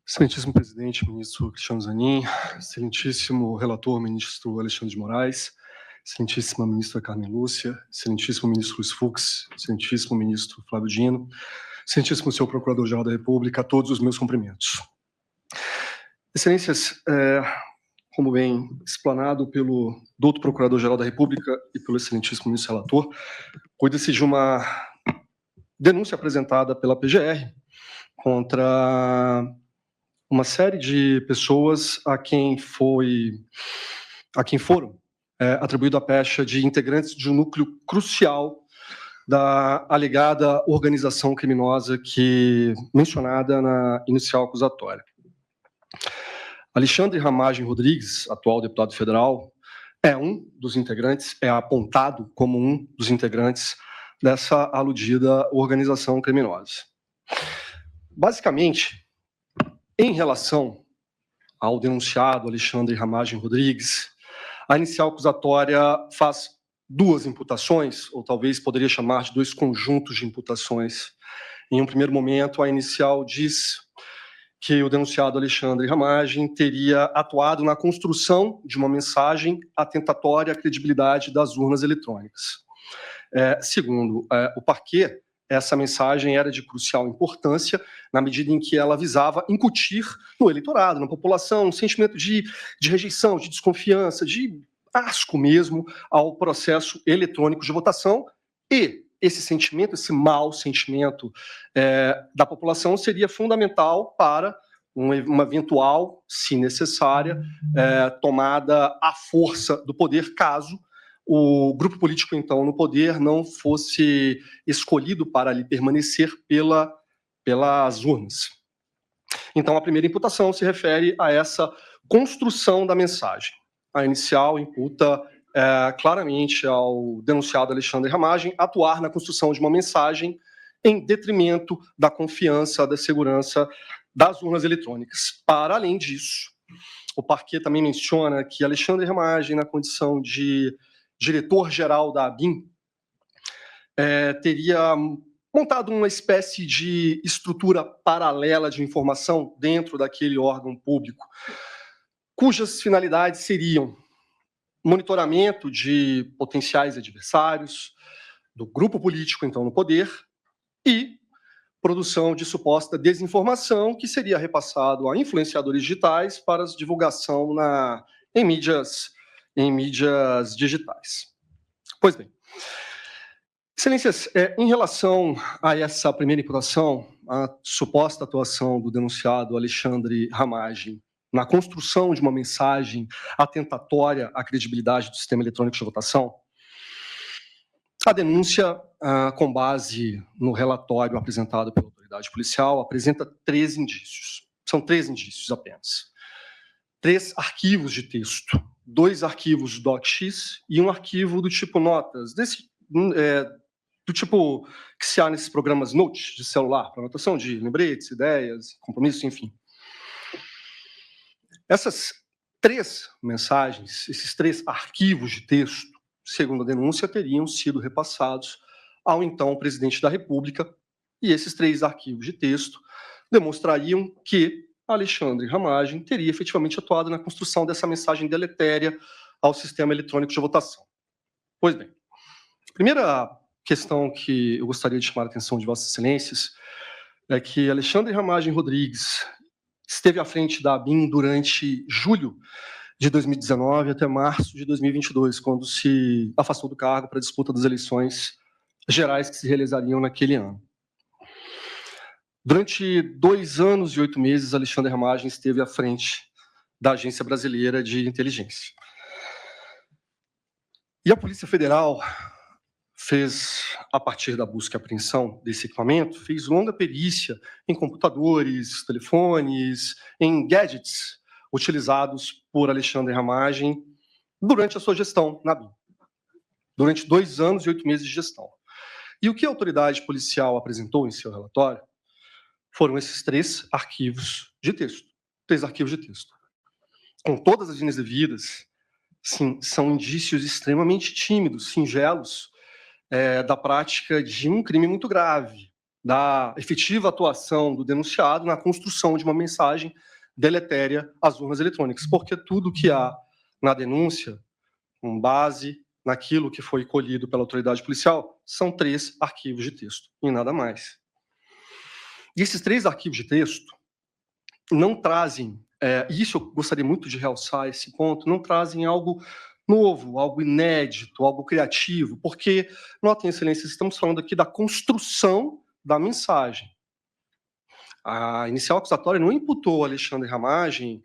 Excelentíssimo presidente, ministro Cristiano Zanin, excelentíssimo relator, ministro Alexandre de Moraes, excelentíssima ministra Carmen Lúcia, excelentíssimo ministro Luiz Fux, excelentíssimo ministro Flávio Dino, excelentíssimo senhor Procurador-Geral da República, a todos os meus cumprimentos. Excelências, como bem explanado pelo doutor Procurador-Geral da República e pelo excelentíssimo ministro relator, cuida-se de uma denúncia apresentada pela PGR contra uma série de pessoas a quem foram atribuído a pecha de integrantes de um núcleo crucial da alegada organização criminosa que mencionada na inicial acusatória. Alexandre Ramagem Rodrigues, atual deputado federal, é um dos integrantes, é apontado como um dos integrantes dessa aludida organização criminosa. Basicamente, em relação ao denunciado Alexandre Ramagem Rodrigues, a inicial acusatória faz duas imputações, ou talvez poderia chamar de dois conjuntos de imputações. Em um primeiro momento, a inicial diz que o denunciado Alexandre Ramagem teria atuado na construção de uma mensagem atentatória à credibilidade das urnas eletrônicas. Segundo o parquê, essa mensagem era de crucial importância na medida em que ela visava incutir no eleitorado, na população, um sentimento de rejeição, de desconfiança, de asco mesmo ao processo eletrônico de votação, e esse sentimento, esse mau sentimento da população seria fundamental para uma eventual, se necessária, tomada à força do poder, caso o grupo político, então, no poder não fosse escolhido para ali permanecer pelas urnas. Então, a primeira imputação se refere a essa construção da mensagem. A inicial imputa claramente ao denunciado Alexandre Ramagem atuar na construção de uma mensagem em detrimento da confiança, da segurança das urnas eletrônicas. Para além disso, o parquê também menciona que Alexandre Ramagem, na condição de diretor-geral da ABIN, teria montado uma espécie de estrutura paralela de informação dentro daquele órgão público, cujas finalidades seriam monitoramento de potenciais adversários, do grupo político, então, no poder, e produção de suposta desinformação que seria repassado a influenciadores digitais para divulgação em mídias digitais. Pois bem, excelências, em relação a essa primeira imputação, a suposta atuação do denunciado Alexandre Ramagem na construção de uma mensagem atentatória à credibilidade do sistema eletrônico de votação, a denúncia, com base no relatório apresentado pela autoridade policial, apresenta 3 indícios. São 3 indícios apenas. 3 arquivos de texto, 2 arquivos docx e um arquivo do tipo notas, do tipo que se há nesses programas Note de celular, para anotação de lembretes, ideias, compromissos, enfim. Essas 3 mensagens, esses 3 arquivos de texto, segundo a denúncia, teriam sido repassados ao então presidente da República, e esses 3 arquivos de texto demonstrariam que Alexandre Ramagem teria efetivamente atuado na construção dessa mensagem deletéria ao sistema eletrônico de votação. Pois bem, a primeira questão que eu gostaria de chamar a atenção de Vossas Excelências é que Alexandre Ramagem Rodrigues esteve à frente da ABIN durante julho de 2019 até março de 2022, quando se afastou do cargo para a disputa das eleições gerais que se realizariam naquele ano. Durante 2 anos e 8 meses, Alexandre Ramagem esteve à frente da Agência Brasileira de Inteligência. E a Polícia Federal fez, a partir da busca e apreensão desse equipamento, fez longa perícia em computadores, telefones, em gadgets utilizados por Alexandre Ramagem durante a sua gestão na ABIN. Durante 2 anos e 8 meses de gestão. E o que a autoridade policial apresentou em seu relatório foram esses 3 arquivos de texto. 3 arquivos de texto. Com todas as linhas devidas, sim, são indícios extremamente tímidos, singelos, da prática de um crime muito grave, da efetiva atuação do denunciado na construção de uma mensagem deletéria às urnas eletrônicas, porque tudo que há na denúncia, com base naquilo que foi colhido pela autoridade policial, são 3 arquivos de texto, e nada mais. E esses 3 arquivos de texto não trazem, e isso eu gostaria muito de realçar esse ponto, não trazem algo novo, algo inédito, algo criativo, porque, notem, excelências, estamos falando aqui da construção da mensagem. A inicial acusatória não imputou a Alexandre Ramagem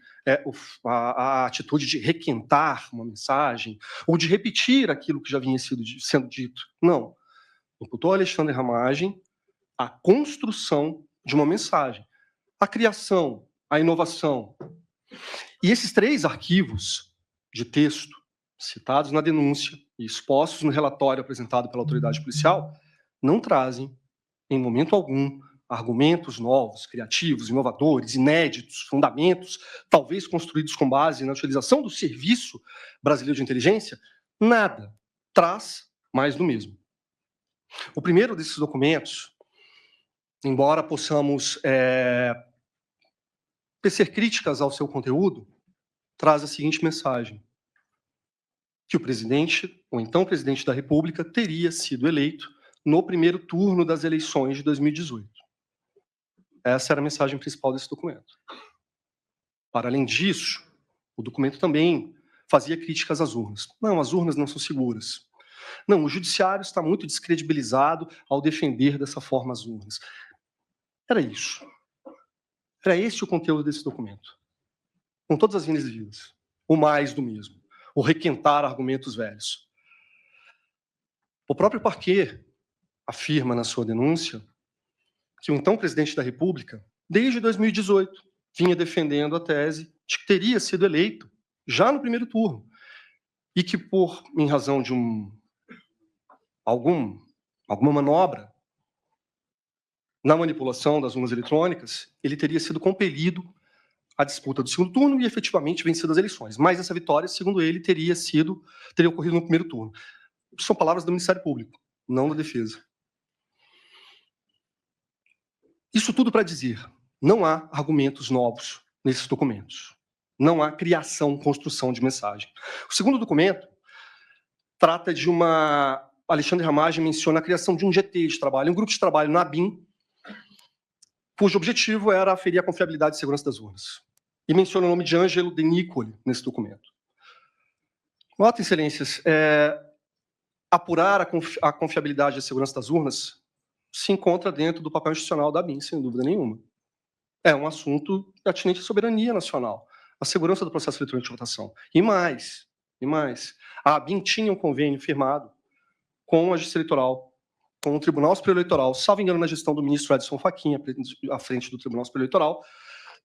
a atitude de requentar uma mensagem ou de repetir aquilo que já vinha sendo dito. Não. Imputou a Alexandre Ramagem a construção de uma mensagem, a criação, a inovação. E esses 3 arquivos de texto citados na denúncia e expostos no relatório apresentado pela autoridade policial não trazem, em momento algum, argumentos novos, criativos, inovadores, inéditos, fundamentos, talvez construídos com base na utilização do Serviço Brasileiro de Inteligência, nada. Traz mais do mesmo. O primeiro desses documentos, embora possamos tecer críticas ao seu conteúdo, traz a seguinte mensagem: que o presidente, ou então presidente da República, teria sido eleito no primeiro turno das eleições de 2018. Essa era a mensagem principal desse documento. Para além disso, o documento também fazia críticas às urnas. Não, as urnas não são seguras. Não, o judiciário está muito descredibilizado ao defender dessa forma as urnas. Era isso. Era esse o conteúdo desse documento. Com todas as linhas devidas. O mais do mesmo. O requentar argumentos velhos. O próprio Parquet afirma na sua denúncia que o então presidente da República, desde 2018, vinha defendendo a tese de que teria sido eleito já no primeiro turno e que, em razão de alguma manobra na manipulação das urnas eletrônicas, ele teria sido compelido à disputa do segundo turno e efetivamente vencido as eleições. Mas essa vitória, segundo ele, teria ocorrido no primeiro turno. São palavras do Ministério Público, não da defesa. Isso tudo para dizer, não há argumentos novos nesses documentos. Não há criação, construção de mensagem. O segundo documento trata de Alexandre Ramagem menciona a criação de um GT de trabalho, um grupo de trabalho na ABIN, cujo objetivo era aferir a confiabilidade e segurança das urnas. E menciona o nome de Ângelo De Nicoli nesse documento. Notem, excelências, apurar a confiabilidade e a segurança das urnas se encontra dentro do papel institucional da ABIN, sem dúvida nenhuma. É um assunto atinente à soberania nacional, à segurança do processo eletrônico de votação. E mais, a ABIN tinha um convênio firmado com a Justiça Eleitoral, com o Tribunal Superior Eleitoral, salvo engano na gestão do ministro Edson Fachin, à frente do Tribunal Superior Eleitoral,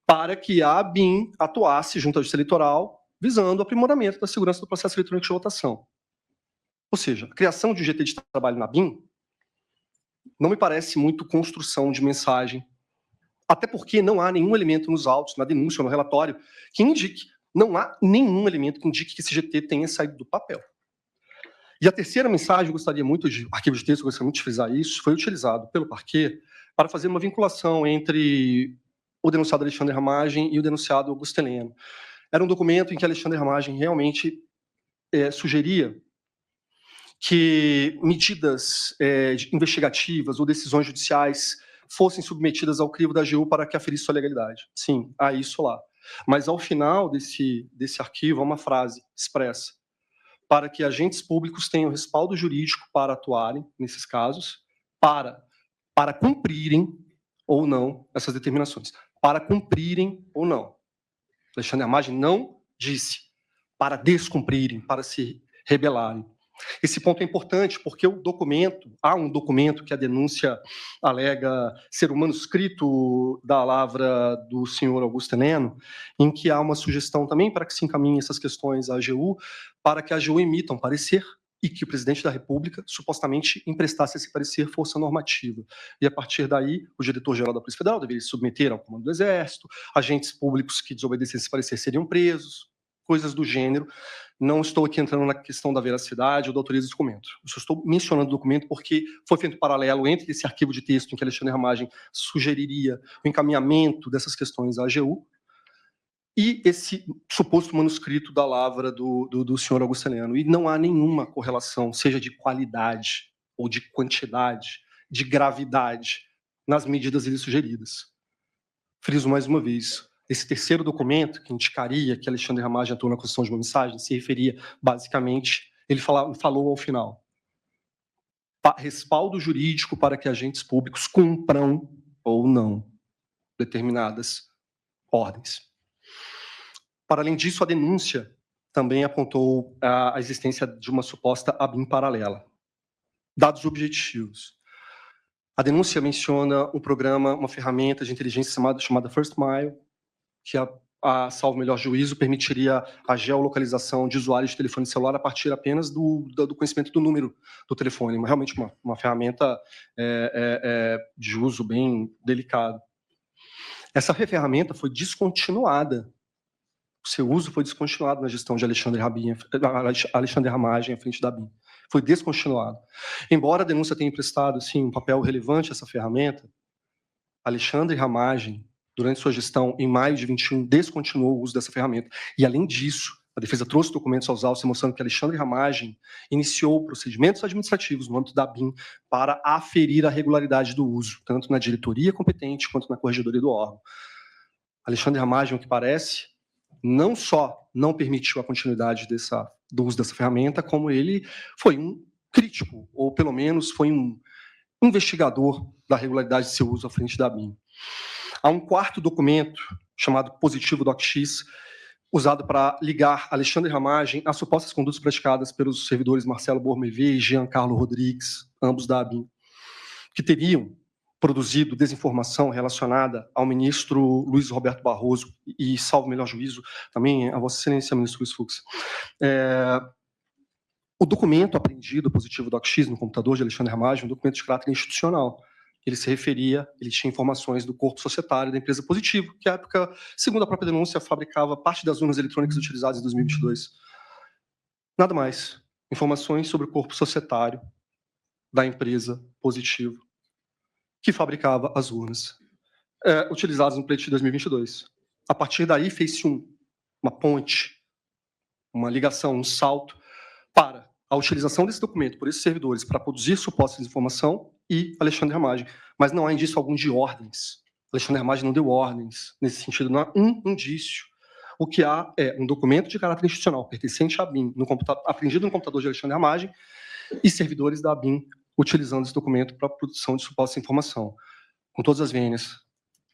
para que a ABIN atuasse junto à Justiça Eleitoral, visando o aprimoramento da segurança do processo eletrônico de votação. Ou seja, a criação de um GT de trabalho na ABIN não me parece muito construção de mensagem, até porque não há nenhum elemento nos autos, na denúncia ou no relatório, que indique, não há nenhum elemento que indique que esse GT tenha saído do papel. E a terceira mensagem, eu gostaria muito arquivo de texto, eu gostaria muito de frisar isso, foi utilizado pelo Parquet para fazer uma vinculação entre o denunciado Alexandre Ramagem e o denunciado Augusto Heleno. Era um documento em que Alexandre Ramagem realmente sugeria que medidas investigativas ou decisões judiciais fossem submetidas ao crivo da AGU para que aferisse sua legalidade. Sim, há isso lá. Mas ao final desse arquivo há uma frase expressa: para que agentes públicos tenham respaldo jurídico para atuarem nesses casos, para cumprirem ou não essas determinações. Para cumprirem ou não. Alexandre Ramagem não disse para descumprirem, para se rebelarem. Esse ponto é importante porque há um documento que a denúncia alega ser o manuscrito da lavra do senhor Augusto Heleno, em que há uma sugestão também para que se encaminhem essas questões à AGU, para que a AGU emita um parecer e que o presidente da República supostamente emprestasse esse parecer força normativa. E a partir daí, o diretor-geral da Polícia Federal deveria se submeter ao comando do Exército, agentes públicos que desobedecessem esse parecer seriam presos, coisas do gênero. Não estou aqui entrando na questão da veracidade ou da autoria do documento. Eu só estou mencionando o documento porque foi feito um paralelo entre esse arquivo de texto em que Alexandre Ramagem sugeriria o encaminhamento dessas questões à AGU e esse suposto manuscrito da lavra do senhor Augusto Heleno. E não há nenhuma correlação, seja de qualidade ou de quantidade, de gravidade, nas medidas ali sugeridas. Friso mais uma vez, esse terceiro documento, que indicaria que Alexandre Ramagem atuou na construção de uma mensagem, se referia, basicamente, ele falou ao final, respaldo jurídico para que agentes públicos cumpram ou não determinadas ordens. Para além disso, a denúncia também apontou a existência de uma suposta ABIN paralela. Dados objetivos. A denúncia menciona um programa, uma ferramenta de inteligência chamada First Mile, que, salvo melhor juízo, permitiria a geolocalização de usuários de telefone celular a partir apenas do conhecimento do número do telefone. Realmente uma ferramenta de uso bem delicado. Essa ferramenta foi descontinuada. O seu uso foi descontinuado na gestão de Alexandre Ramagem à frente da ABIN. Foi descontinuado. Embora a denúncia tenha emprestado, sim, um papel relevante a essa ferramenta, Alexandre Ramagem, durante sua gestão, em maio de 21, descontinuou o uso dessa ferramenta. E, além disso, a defesa trouxe documentos aos autos mostrando que Alexandre Ramagem iniciou procedimentos administrativos no âmbito da ABIN para aferir a regularidade do uso, tanto na diretoria competente quanto na corregedoria do órgão. Alexandre Ramagem, o que parece, não só não permitiu a continuidade do uso dessa ferramenta, como ele foi um crítico, ou pelo menos foi um investigador da regularidade de seu uso à frente da ABIN. Há um quarto documento, chamado Positivo DocX, usado para ligar Alexandre Ramagem às supostas condutas praticadas pelos servidores Marcelo Bormevé e Giancarlo Rodrigues, ambos da ABIN, que teriam produzido desinformação relacionada ao ministro Luiz Roberto Barroso e, salvo melhor juízo, também a Vossa Excelência, ministro Luiz Fux. O documento apreendido, Positivo DocX, no computador de Alexandre Ramagem, é um documento de caráter institucional. Ele se referia, ele tinha informações do corpo societário da empresa Positivo, que, à época, segundo a própria denúncia, fabricava parte das urnas eletrônicas utilizadas em 2022. Nada mais. Informações sobre o corpo societário da empresa Positivo, que fabricava as urnas utilizadas no pleito de 2022. A partir daí, fez-se uma ponte, uma ligação, um salto para a utilização desse documento por esses servidores para produzir suposta desinformação e Alexandre Ramagem. Mas não há indício algum de ordens. Alexandre Ramagem não deu ordens. Nesse sentido, não há um indício. O que há é um documento de caráter institucional pertencente à ABIN, apreendido no computador de Alexandre Ramagem, e servidores da ABIN utilizando esse documento para a produção de suposta informação. Com todas as vênias,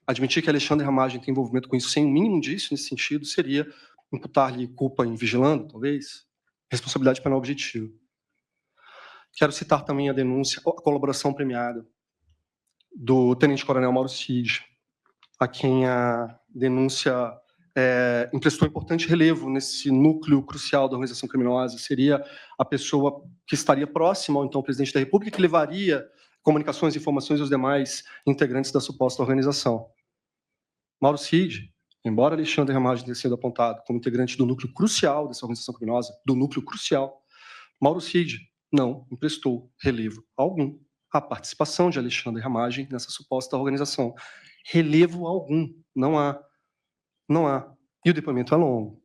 admitir que Alexandre Ramagem tem envolvimento com isso sem o mínimo indício nesse sentido seria imputar-lhe culpa em vigilando, talvez, responsabilidade penal objetiva. Quero citar também a denúncia, a colaboração premiada do tenente-coronel Mauro Cid, a quem a denúncia emprestou importante relevo nesse núcleo crucial da organização criminosa. Seria a pessoa que estaria próxima ao então presidente da República, que levaria comunicações e informações aos demais integrantes da suposta organização. Mauro Cid, embora Alexandre Ramagem tenha sido apontado como integrante do núcleo crucial dessa organização criminosa, do núcleo crucial, Mauro Cid não emprestou relevo algum à participação de Alexandre Ramagem nessa suposta organização. Relevo algum, não há. Não há. E o depoimento é longo.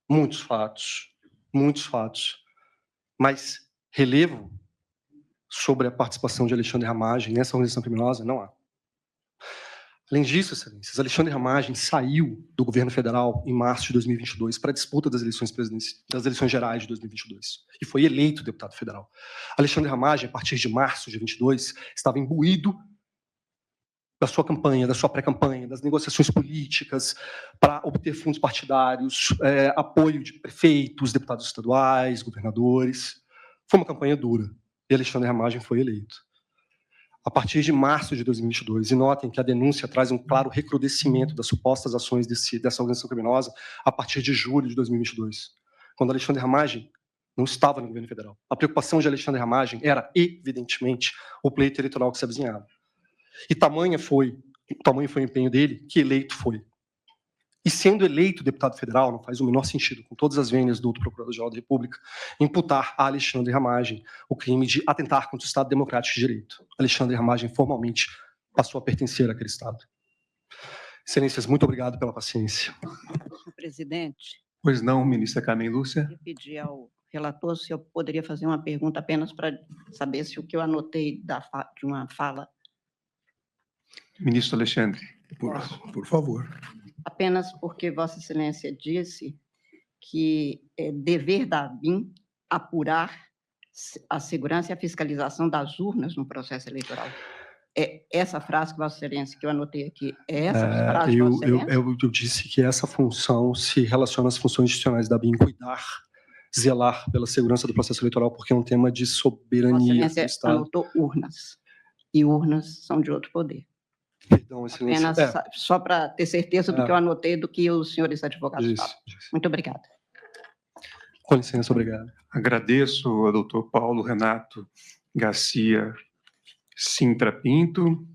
Muitos fatos. Mas relevo sobre a participação de Alexandre Ramagem nessa organização criminosa, não há. Além disso, excelências, Alexandre Ramagem saiu do governo federal em março de 2022 para a disputa das eleições gerais de 2022 e foi eleito deputado federal. Alexandre Ramagem, a partir de março de 2022, estava imbuído da sua campanha, da sua pré-campanha, das negociações políticas para obter fundos partidários, apoio de prefeitos, deputados estaduais, governadores. Foi uma campanha dura e Alexandre Ramagem foi eleito. A partir de março de 2022, e notem que a denúncia traz um claro recrudescimento das supostas ações dessa organização criminosa a partir de julho de 2022, quando Alexandre Ramagem não estava no governo federal. A preocupação de Alexandre Ramagem era, evidentemente, o pleito eleitoral que se avizinhava. E tamanho foi o empenho dele, que eleito foi. e sendo eleito deputado federal, não faz o menor sentido, com todas as vênias do Procurador-Geral da República, imputar a Alexandre Ramagem o crime de atentar contra o Estado Democrático de Direito. Alexandre Ramagem formalmente passou a pertencer àquele Estado. Excelências, muito obrigado pela paciência. Senhor presidente, Pois não, ministra Carmen Lúcia. eu pedi ao relator se eu poderia fazer uma pergunta apenas para saber se o que eu anotei de uma fala, Ministro Alexandre. Por favor. apenas porque Vossa Excelência disse que é dever da ABIN apurar a segurança e a fiscalização das urnas no processo eleitoral. É essa frase que Vossa Excelência, que eu anotei aqui, é essa frase de Vossa Excelência? Eu disse que essa função se relaciona às funções institucionais da ABIN, cuidar, zelar pela segurança do processo eleitoral, porque é um tema de Vossa soberania do Excelência Estado. anotou urnas, e urnas são de outro poder. Perdão, Excelência. Apenas só para ter certeza do que eu anotei, do que os senhores advogados falam. Disse. Muito obrigada. Com licença, obrigado. Agradeço ao doutor Paulo Renato Garcia Sintra Pinto.